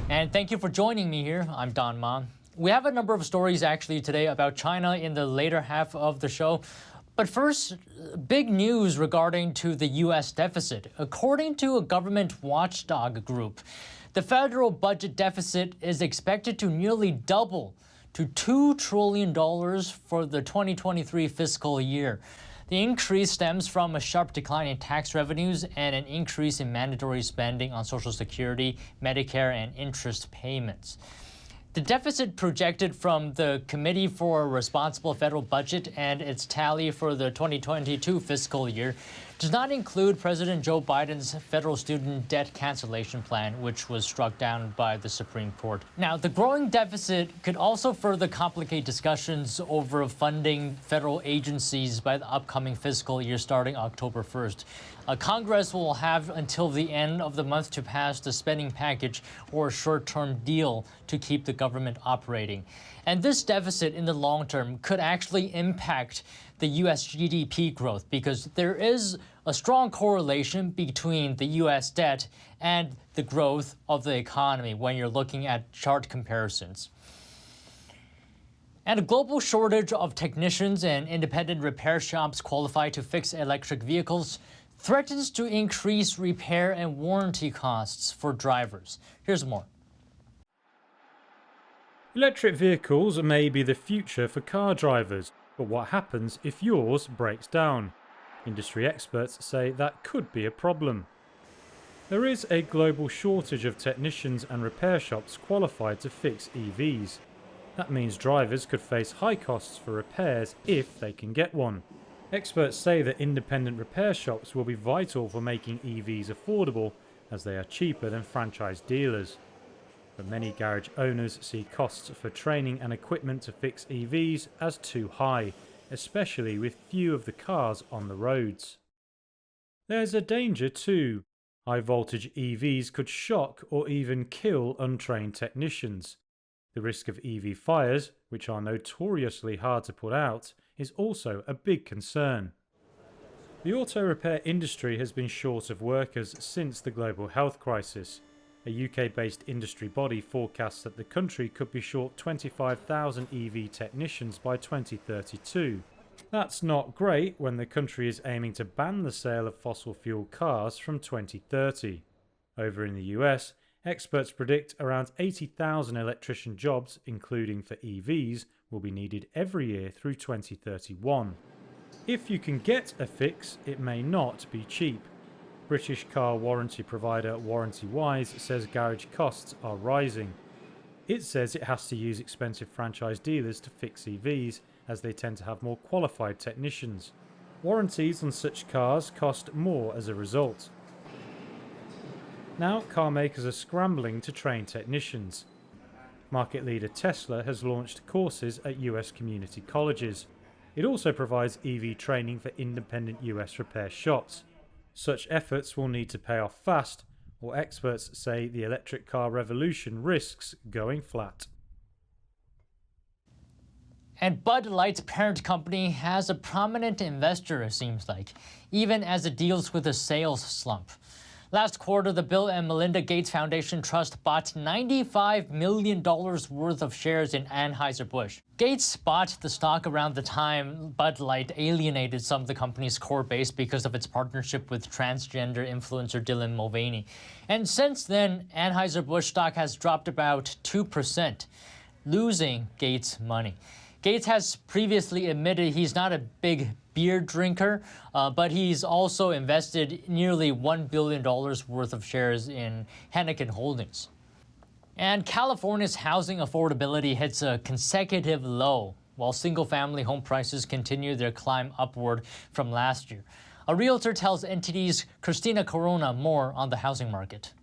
And thank you for joining me here. I'm Don Ma. We have a number of stories actually today about China in the later half of the show. But first, big news regarding to the U.S. deficit. According to a government watchdog group, the federal budget deficit is expected to nearly double to $2 trillion for the 2023 fiscal year. The increase stems from a sharp decline in tax revenues and an increase in mandatory spending on Social Security, Medicare, and interest payments. The deficit projected from the Committee for a Responsible Federal Budget and its tally for the 2022 fiscal year does not include President Joe Biden's federal student debt cancellation plan, which was struck down by the Supreme Court. Now, the growing deficit could also further complicate discussions over funding federal agencies by the upcoming fiscal year starting October 1st. Congress will have until the end of the month to pass the spending package or a short-term deal to keep the government operating. And this deficit in the long term could actually impact the U.S. GDP growth because there is a strong correlation between the U.S. debt and the growth of the economy when you're looking at chart comparisons. And a global shortage of technicians and independent repair shops qualified to fix electric vehicles threatens to increase repair and warranty costs for drivers. Here's more. Electric vehicles may be the future for car drivers, but what happens if yours breaks down? Industry experts say that could be a problem. There is a global shortage of technicians and repair shops qualified to fix EVs. That means drivers could face high costs for repairs if they can get one. Experts say that independent repair shops will be vital for making EVs affordable, as they are cheaper than franchise dealers. But many garage owners see costs for training and equipment to fix EVs as too high, especially with few of the cars on the roads. There's a danger too. High voltage EVs could shock or even kill untrained technicians. The risk of EV fires, which are notoriously hard to put out, is also a big concern. The auto repair industry has been short of workers since the global health crisis. A UK-based industry body forecasts that the country could be short 25,000 EV technicians by 2032. That's not great when the country is aiming to ban the sale of fossil fuel cars from 2030. Over in the US, experts predict around 80,000 electrician jobs, including for EVs, will be needed every year through 2031. If you can get a fix, it may not be cheap. British car warranty provider Warranty Wise says garage costs are rising. It says it has to use expensive franchise dealers to fix EVs, as they tend to have more qualified technicians. Warranties on such cars cost more as a result. Now car makers are scrambling to train technicians. Market leader Tesla has launched courses at US community colleges. It also provides EV training for independent US repair shops. Such efforts will need to pay off fast, or experts say the electric car revolution risks going flat. And Bud Light's parent company has a prominent investor, it seems like, even as it deals with a sales slump. Last quarter, the Bill and Melinda Gates Foundation Trust bought $95 million worth of shares in Anheuser-Busch. Gates bought the stock around the time Bud Light alienated some of the company's core base because of its partnership with transgender influencer Dylan Mulvaney. And since then, Anheuser-Busch stock has dropped about 2%, losing Gates money. Gates has previously admitted he's not a big beer drinker, but he's also invested nearly $1 billion worth of shares in Heineken Holdings. And California's housing affordability hits a consecutive low, while single-family home prices continue their climb upward from last year. A realtor tells NTD's Christina Corona more on the housing market.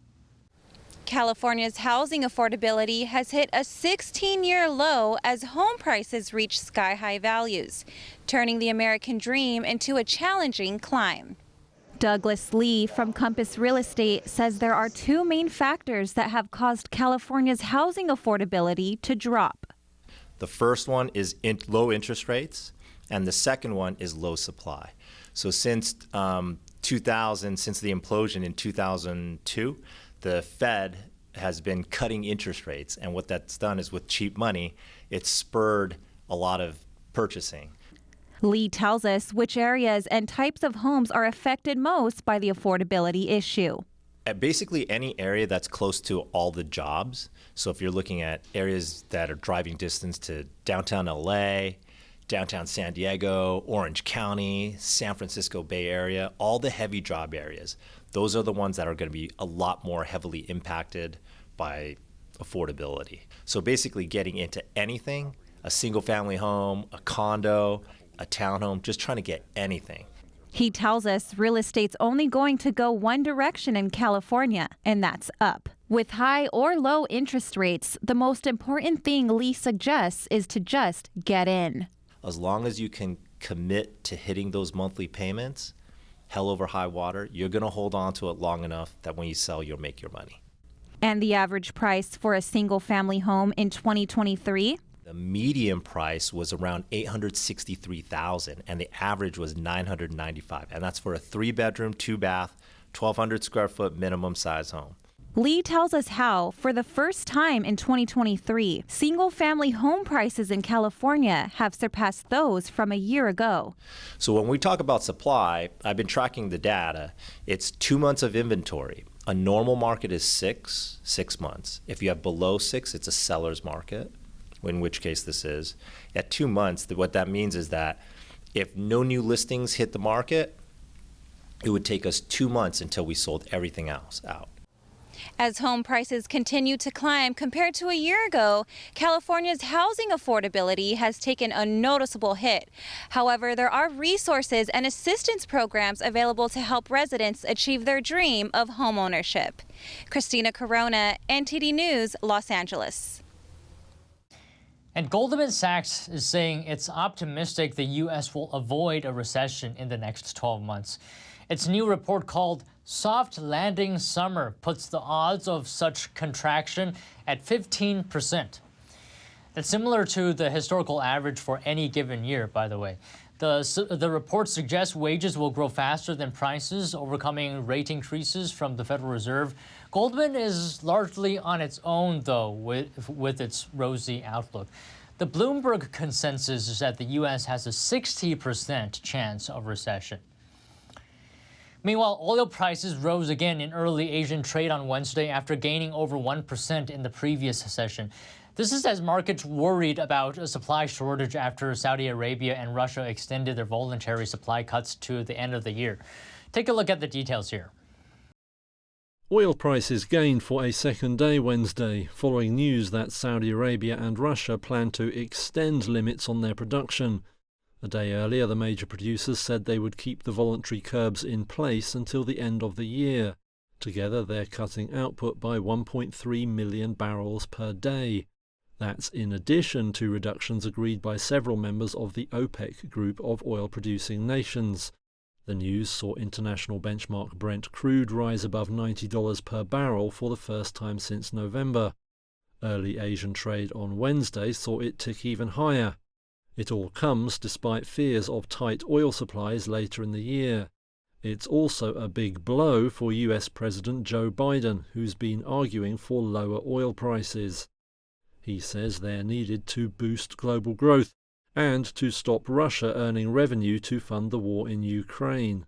California's housing affordability has hit a 16-year low as home prices reach sky-high values, turning the American dream into a challenging climb. Douglas Lee from Compass Real Estate says there are two main factors that have caused California's housing affordability to drop. The first one is low interest rates, and the second one is low supply. So since 2000, since the implosion in 2002, the Fed has been cutting interest rates. And what that's done is with cheap money, it's spurred a lot of purchasing. Lee tells us which areas and types of homes are affected most by the affordability issue. At basically any area that's close to all the jobs. So if you're looking at areas that are driving distance to downtown LA, downtown San Diego, Orange County, San Francisco Bay Area, all the heavy job areas, those are the ones that are going to be a lot more heavily impacted by affordability. So basically getting into anything, a single family home, a condo, a townhome, just trying to get anything. He tells us real estate's only going to go one direction in California, and that's up. With high or low interest rates, the most important thing Lee suggests is to just get in. As long as you can commit to hitting those monthly payments, hell over high water, you're going to hold on to it long enough that when you sell, you'll make your money. And the average price for a single family home in 2023? The median price was around $863,000, and the average was $995,000, and that's for a 3-bedroom, 2-bath, 1,200 square foot minimum size home. Lee tells us how, for the first time in 2023, single-family home prices in California have surpassed those from a year ago. So when we talk about supply, I've been tracking the data. It's 2 months of inventory. A normal market is six months. If you have below 6, it's a seller's market, in which case this is. At 2 months, what that means is that if no new listings hit the market, it would take us 2 months until we sold everything else out. As home prices continue to climb compared to a year ago, California's housing affordability has taken a noticeable hit. However, there are resources and assistance programs available to help residents achieve their dream of homeownership. Christina Corona, NTD News, Los Angeles. And Goldman Sachs is saying it's optimistic the U.S. will avoid a recession in the next 12 months. Its new report called Soft Landing Summer puts the odds of such contraction at 15%. That's similar to the historical average for any given year, by the way. The report suggests wages will grow faster than prices, overcoming rate increases from the Federal Reserve. Goldman is largely on its own, though, with its rosy outlook. The Bloomberg consensus is that the U.S. has a 60% chance of recession. Meanwhile, oil prices rose again in early Asian trade on Wednesday after gaining over 1% in the previous session. This is as markets worried about a supply shortage after Saudi Arabia and Russia extended their voluntary supply cuts to the end of the year. Take a look at the details here. Oil prices gained for a second day Wednesday, following news that Saudi Arabia and Russia plan to extend limits on their production. A day earlier, the major producers said they would keep the voluntary curbs in place until the end of the year. Together, they're cutting output by 1.3 million barrels per day. That's in addition to reductions agreed by several members of the OPEC group of oil-producing nations. The news saw international benchmark Brent crude rise above $90 per barrel for the first time since November. Early Asian trade on Wednesday saw it tick even higher. It all comes despite fears of tight oil supplies later in the year. It's also a big blow for US President Joe Biden, who's been arguing for lower oil prices. He says they're needed to boost global growth and to stop Russia earning revenue to fund the war in Ukraine.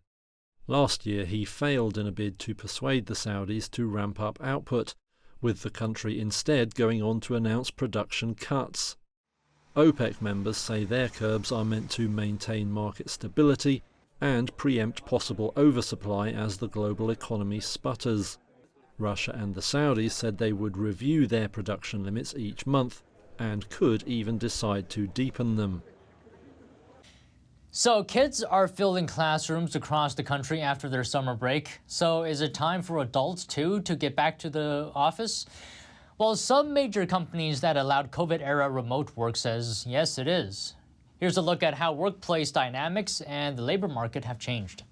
Last year he failed in a bid to persuade the Saudis to ramp up output, with the country instead going on to announce production cuts. OPEC members say their curbs are meant to maintain market stability and preempt possible oversupply as the global economy sputters. Russia and the Saudis said they would review their production limits each month and could even decide to deepen them. So kids are filling classrooms across the country after their summer break. So is it time for adults too to get back to the office? Well, some major companies that allowed COVID-era remote work says yes, it is. Here's a look at how workplace dynamics and the labor market have changed.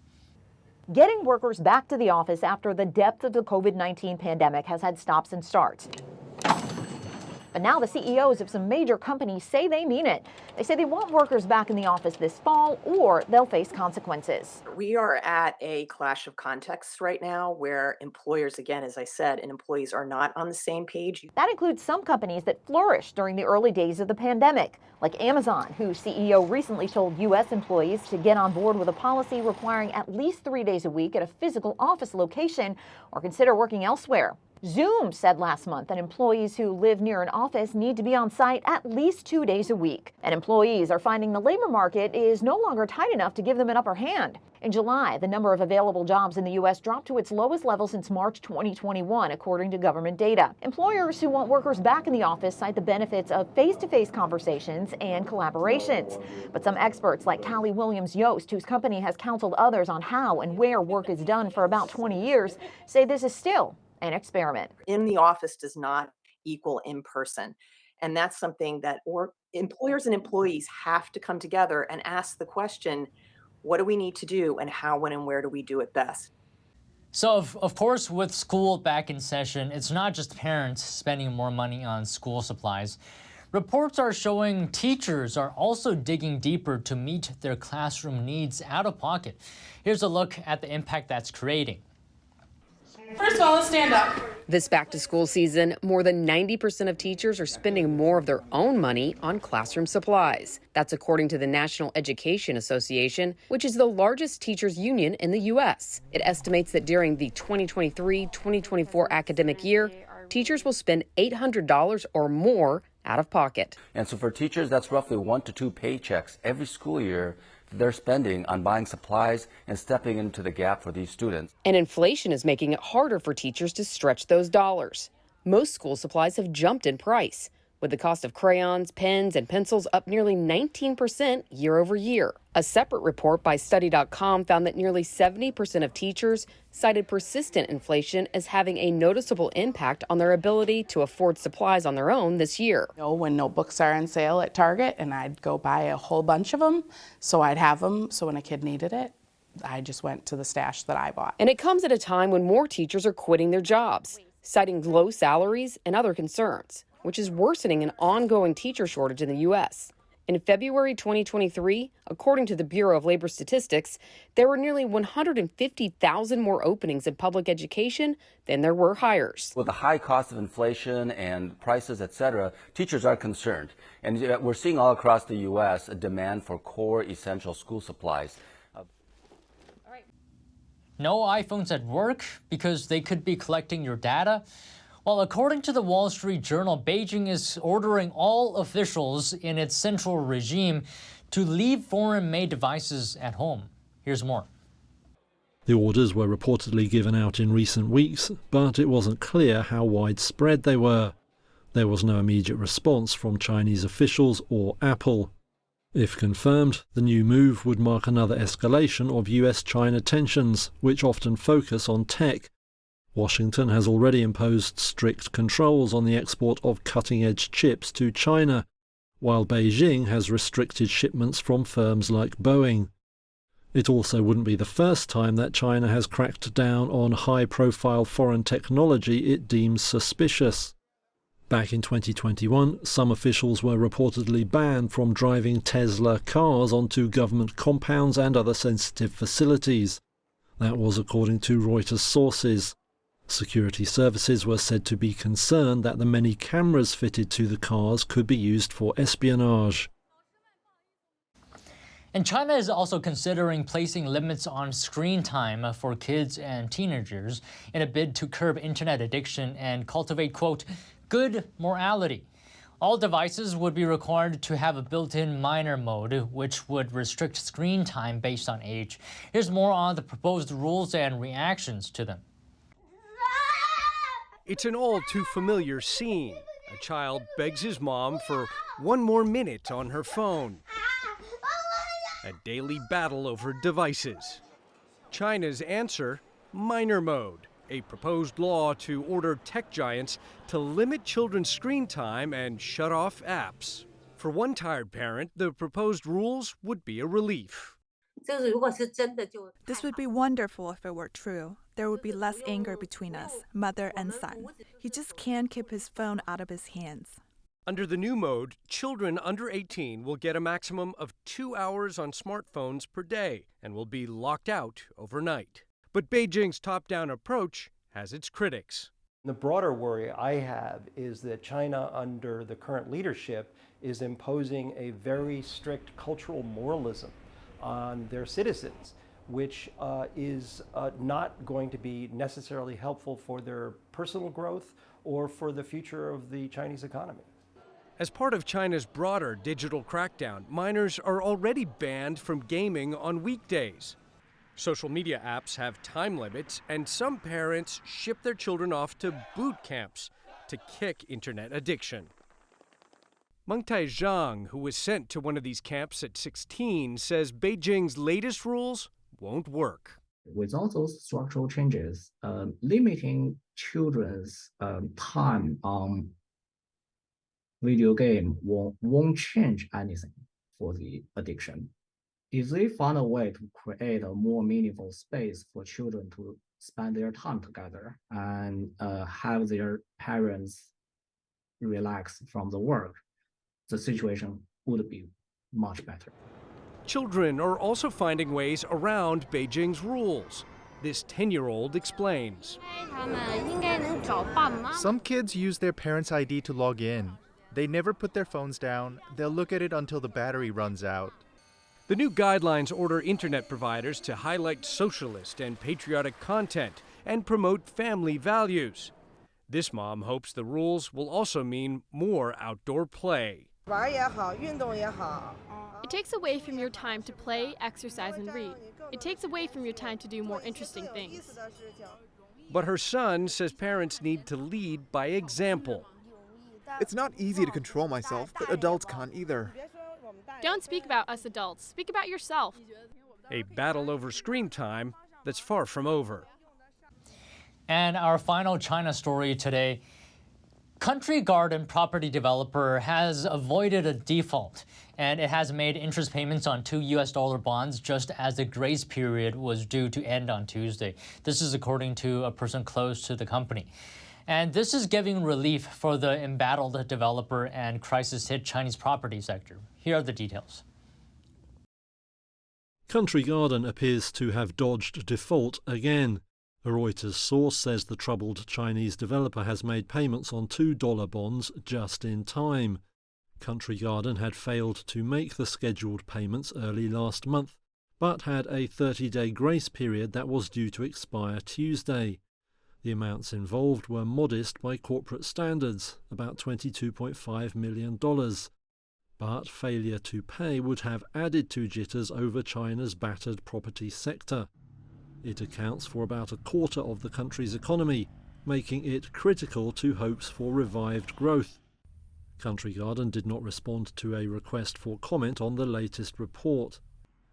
Getting workers back to the office after the depth of the COVID-19 pandemic has had stops and starts. But now the CEOs of some major companies say they mean it. They say they want workers back in the office this fall, or they'll face consequences. We are at a clash of contexts right now where employers, again, as I said, and employees are not on the same page. That includes some companies that flourished during the early days of the pandemic, like Amazon, whose CEO recently told U.S. employees to get on board with a policy requiring at least 3 days a week at a physical office location or consider working elsewhere. Zoom said last month that employees who live near an office need to be on site at least 2 days a week. And employees are finding the labor market is no longer tight enough to give them an upper hand. In July, the number of available jobs in the U.S. dropped to its lowest level since March 2021, according to government data. Employers who want workers back in the office cite the benefits of face-to-face conversations and collaborations. But some experts like Callie Williams-Yost, whose company has counseled others on how and where work is done for about 20 years, say this is still an experiment. In the office does not equal in person. And that's something that employers and employees have to come together and ask the question, what do we need to do and how, when, and where do we do it best? So, of course, with school back in session, it's not just parents spending more money on school supplies. Reports are showing teachers are also digging deeper to meet their classroom needs out of pocket. Here's a look at the impact that's creating. First of all, let's stand up. This back-to-school season, more than 90% of teachers are spending more of their own money on classroom supplies. That's according to the National Education Association, which is the largest teachers union in the U.S. It estimates that during the 2023-2024 academic year, teachers will spend $800 or more out of pocket. And so for teachers, that's roughly 1 to 2 paychecks every school year they're spending on buying supplies and stepping into the gap for these students. And inflation is making it harder for teachers to stretch those dollars. Most school supplies have jumped in price, with the cost of crayons, pens, and pencils up nearly 19% year over year. A separate report by Study.com found that nearly 70% of teachers cited persistent inflation as having a noticeable impact on their ability to afford supplies on their own this year. When notebooks are on sale at Target, and I'd go buy a whole bunch of them, so I'd have them, so when a kid needed it, I just went to the stash that I bought. And it comes at a time when more teachers are quitting their jobs, citing low salaries and other concerns, which is worsening an ongoing teacher shortage in the U.S. In February 2023, according to the Bureau of Labor Statistics, there were nearly 150,000 more openings in public education than there were hires. With the high cost of inflation and prices, et cetera, teachers are concerned. And we're seeing all across the U.S. a demand for core essential school supplies. No iPhones at work because they could be collecting your data? Well, according to the Wall Street Journal, Beijing is ordering all officials in its central regime to leave foreign-made devices at home. Here's more. The orders were reportedly given out in recent weeks, but it wasn't clear how widespread they were. There was no immediate response from Chinese officials or Apple. If confirmed, the new move would mark another escalation of US-China tensions, which often focus on tech. Washington has already imposed strict controls on the export of cutting-edge chips to China, while Beijing has restricted shipments from firms like Boeing. It also wouldn't be the first time that China has cracked down on high-profile foreign technology it deems suspicious. Back in 2021, some officials were reportedly banned from driving Tesla cars onto government compounds and other sensitive facilities. That was according to Reuters sources. Security services were said to be concerned that the many cameras fitted to the cars could be used for espionage. And China is also considering placing limits on screen time for kids and teenagers in a bid to curb internet addiction and cultivate, quote, good morality. All devices would be required to have a built-in minor mode, which would restrict screen time based on age. Here's more on the proposed rules and reactions to them. It's an all too familiar scene. A child begs his mom for one more minute on her phone. A daily battle over devices. China's answer, minor mode, a proposed law to order tech giants to limit children's screen time and shut off apps. For one tired parent, the proposed rules would be a relief. This would be wonderful if it were true. There would be less anger between us, mother and son. He just can't keep his phone out of his hands. Under the new mode, children under 18 will get a maximum of 2 hours on smartphones per day and will be locked out overnight. But Beijing's top-down approach has its critics. The broader worry I have is that China, under the current leadership, is imposing a very strict cultural moralism on their citizens, which is not going to be necessarily helpful for their personal growth or for the future of the Chinese economy. As part of China's broader digital crackdown, minors are already banned from gaming on weekdays. Social media apps have time limits, and some parents ship their children off to boot camps to kick internet addiction. Mengtai Zhang, who was sent to one of these camps at 16, says Beijing's latest rules won't work. Without those structural changes, limiting children's time on video game won't change anything for the addiction. If they find a way to create a more meaningful space for children to spend their time together and have their parents relax from the work, the situation would be much better. Children are also finding ways around Beijing's rules. This 10-year-old explains. Some kids use their parents' ID to log in. They never put their phones down. They'll look at it until the battery runs out. The new guidelines order internet providers to highlight socialist and patriotic content and promote family values. This mom hopes the rules will also mean more outdoor play. It takes away from your time to play, exercise, and read. It takes away from your time to do more interesting things. But her son says parents need to lead by example. It's not easy to control myself, but adults can't either. Don't speak about us adults. Speak about yourself. A battle over screen time that's far from over. And our final China story today. Country Garden property developer has avoided a default, and it has made interest payments on 2 US dollar bonds just as the grace period was due to end on Tuesday. This is according to a person close to the company. And this is giving relief for the embattled developer and crisis-hit Chinese property sector. Here are the details. Country Garden appears to have dodged default again. A Reuters source says the troubled Chinese developer has made payments on $2 bonds just in time. Country Garden had failed to make the scheduled payments early last month, but had a 30-day grace period that was due to expire Tuesday. The amounts involved were modest by corporate standards, about $22.5 million. But failure to pay would have added to jitters over China's battered property sector. It accounts for about a quarter of the country's economy, making it critical to hopes for revived growth. Country Garden did not respond to a request for comment on the latest report.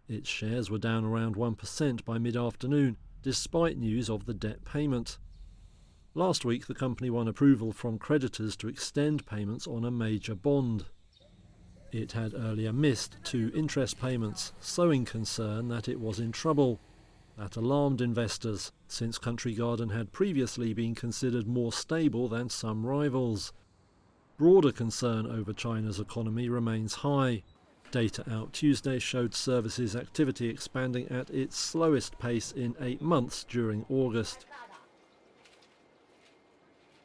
Its shares were down around 1% by mid-afternoon, despite news of the debt payment. Last week, the company won approval from creditors to extend payments on a major bond. It had earlier missed 2 interest payments, sowing concern that it was in trouble. That alarmed investors, since Country Garden had previously been considered more stable than some rivals. Broader concern over China's economy remains high. Data out Tuesday showed services activity expanding at its slowest pace in 8 months during August.